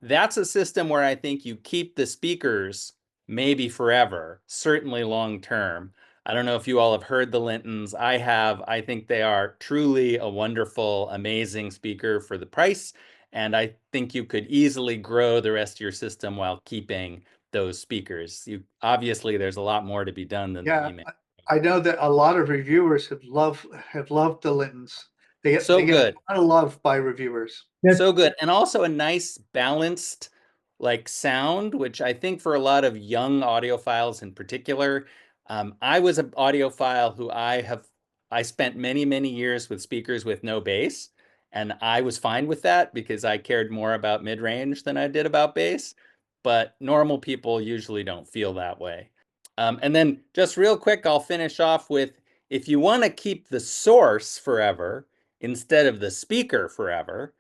[SPEAKER 10] That's a system where I think you keep the speakers maybe forever, certainly long term. I don't know if you all have heard the Lintons. I have. I think they are truly a wonderful, amazing speaker for the price. And I think you could easily grow the rest of your system while keeping those speakers. Obviously, there's a lot more to be done than the
[SPEAKER 2] Yeah,
[SPEAKER 10] Weemamp.
[SPEAKER 2] I know that a lot of reviewers have loved the Lintons. They get
[SPEAKER 10] good.
[SPEAKER 2] a lot of love by reviewers.
[SPEAKER 10] So good. And also a nice balanced like sound, which I think for a lot of young audiophiles in particular, I was an audiophile who I spent many, many years with speakers with no bass. And I was fine with that because I cared more about mid-range than I did about bass. But normal people usually don't feel that way. And then just real quick, I'll finish off with, if you want to keep the source forever instead of the speaker forever,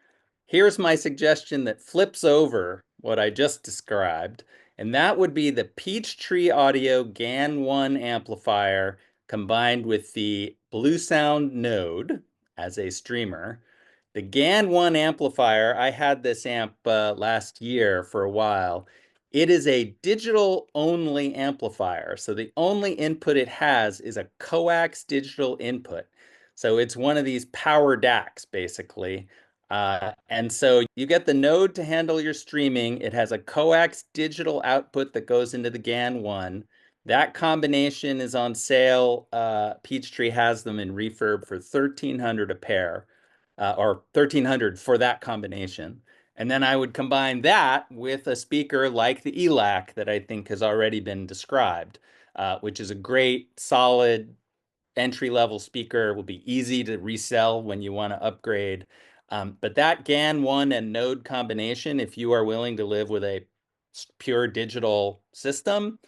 [SPEAKER 10] here's my suggestion that flips over what I just described, and that would be the Peachtree Audio GAN 1 amplifier combined with the Bluesound Node as a streamer. The GAN 1 amplifier, I had this amp last year for a while. It is a digital-only amplifier, so the only input it has is a coax digital input. So it's one of these power DACs, basically. And so you get the node to handle your streaming. It has a coax digital output that goes into the GAN 1. That combination is on sale. Peachtree has them in refurb for $1,300 a pair, or $1,300 for that combination. And then I would combine that with a speaker like the ELAC that I think has already been described, which is a great, solid, entry-level speaker, will be easy to resell when you want to upgrade. But that GAN 1 and node combination, if you are willing to live with a pure digital system,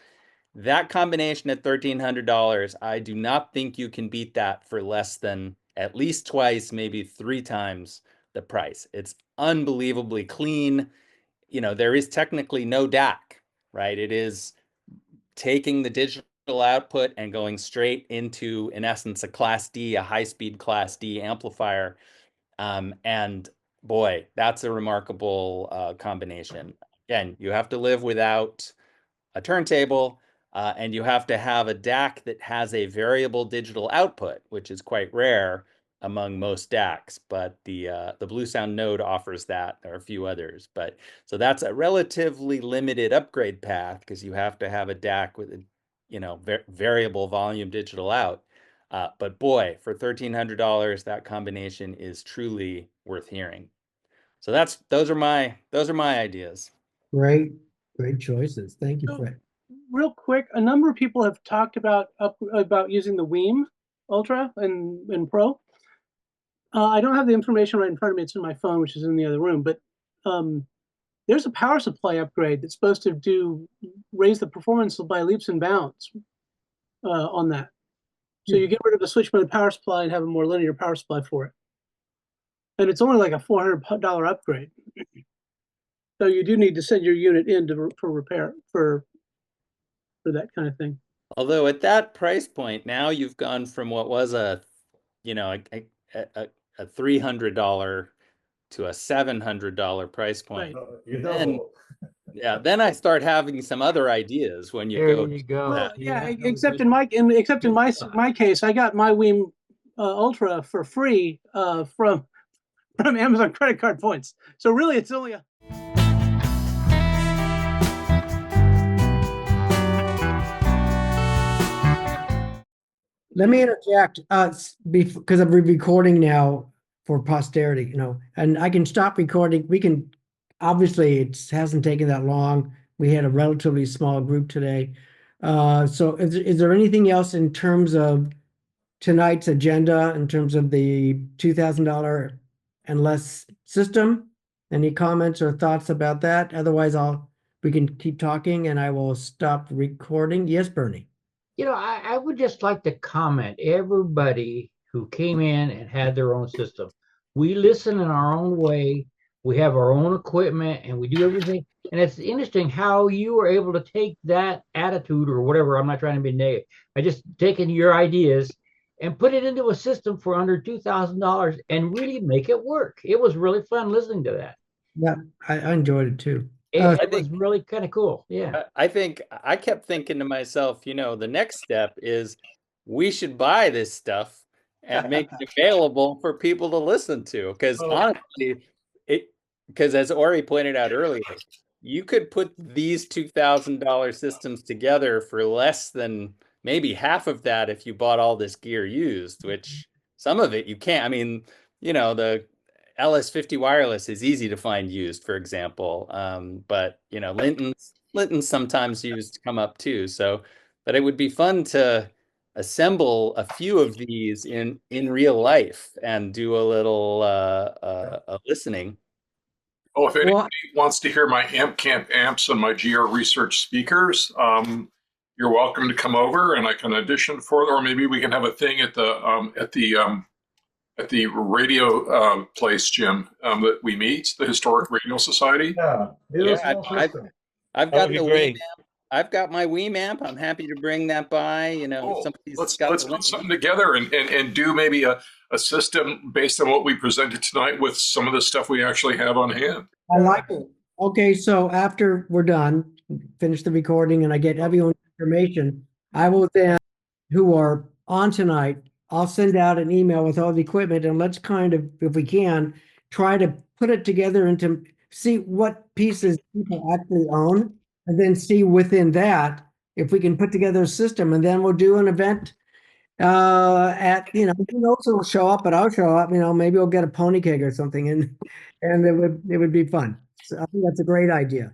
[SPEAKER 10] that combination at $1,300, I do not think you can beat that for less than at least twice, maybe 3 times the price. It's unbelievably clean. You know, there is technically no DAC, right? It is taking the digital output and going straight into, in essence, a Class D, a high-speed Class D amplifier. And boy, that's a remarkable combination. Again, you have to live without a turntable, and you have to have a DAC that has a variable digital output, which is quite rare among most DACs. But the Bluesound Node offers that. There are a few others, but so that's a relatively limited upgrade path because you have to have a DAC with a variable volume digital out. But boy, for $1,300, that combination is truly worth hearing. So those are my ideas.
[SPEAKER 1] Great choices. Thank you,
[SPEAKER 6] So,
[SPEAKER 1] Fred.
[SPEAKER 6] real quick, a number of people have talked about using the Weem Ultra and Pro. I don't have the information right in front of me. It's in my phone, which is in the other room. But there's a power supply upgrade that's supposed to raise the performance by leaps and bounds on that. So you get rid of the switch mode power supply and have a more linear power supply for it. And it's only like a $400 upgrade. So you do need to send your unit in for repair for that kind of thing.
[SPEAKER 10] Although at that price point, now you've gone from what was a $300 to a $700 price point.
[SPEAKER 6] Right.
[SPEAKER 10] Then I start having some other ideas when you
[SPEAKER 3] There
[SPEAKER 10] go.
[SPEAKER 3] you go.
[SPEAKER 6] Well, yeah,
[SPEAKER 3] Yeah,
[SPEAKER 6] except in my case, I got my Weem Ultra for free from Amazon credit card points. So really, it's only a
[SPEAKER 1] Let me interject, because I'm recording now for posterity, and I can stop recording. We can, obviously, it hasn't taken that long. We had a relatively small group today. So is there anything else in terms of tonight's agenda, in terms of the $2,000 and less system? Any comments or thoughts about that? Otherwise, we can keep talking and I will stop recording. Yes, Bernie.
[SPEAKER 3] I would just like to comment everybody who came in and had their own system. We listen in our own way. We have our own equipment and we do everything. And it's interesting how you were able to take that attitude or whatever. I'm not trying to be negative. I just taken your ideas and put it into a system for under $2,000 and really make it work. It was really fun listening to that.
[SPEAKER 1] Yeah, I enjoyed it too.
[SPEAKER 3] It was really kind of cool. Yeah.
[SPEAKER 10] I think I kept thinking to myself, the next step is we should buy this stuff and make it available for people to listen to. Because honestly, because as Ori pointed out earlier, you could put these $2,000 systems together for less than maybe half of that if you bought all this gear used, which some of it you can't. I mean, the LS50 wireless is easy to find used, for example. But Linton's sometimes used come up too. So, but it would be fun to assemble a few of these in real life and do a little listening.
[SPEAKER 8] Oh, if anybody wants to hear my Amp Camp amps and my GR Research speakers, you're welcome to come over and I can audition for it, or maybe we can have a thing at the radio place, Jim, that we meet, the Historic Radio Society.
[SPEAKER 10] I've got the Wii amp. I've got my Wii amp. I'm happy to bring that by.
[SPEAKER 8] Let's put something together and do maybe a system based on what we presented tonight with some of the stuff we actually have on hand.
[SPEAKER 1] I like it. Okay, so after we're done, finish the recording and I get everyone's information, I will then, who are on tonight, I'll send out an email with all the equipment and let's kind of, if we can, try to put it together into see what pieces people actually own and then see within that if we can put together a system, and then we'll do an event who knows who will show up, but I'll show up, maybe we'll get a pony keg or something and it would be fun. So I think that's a great idea.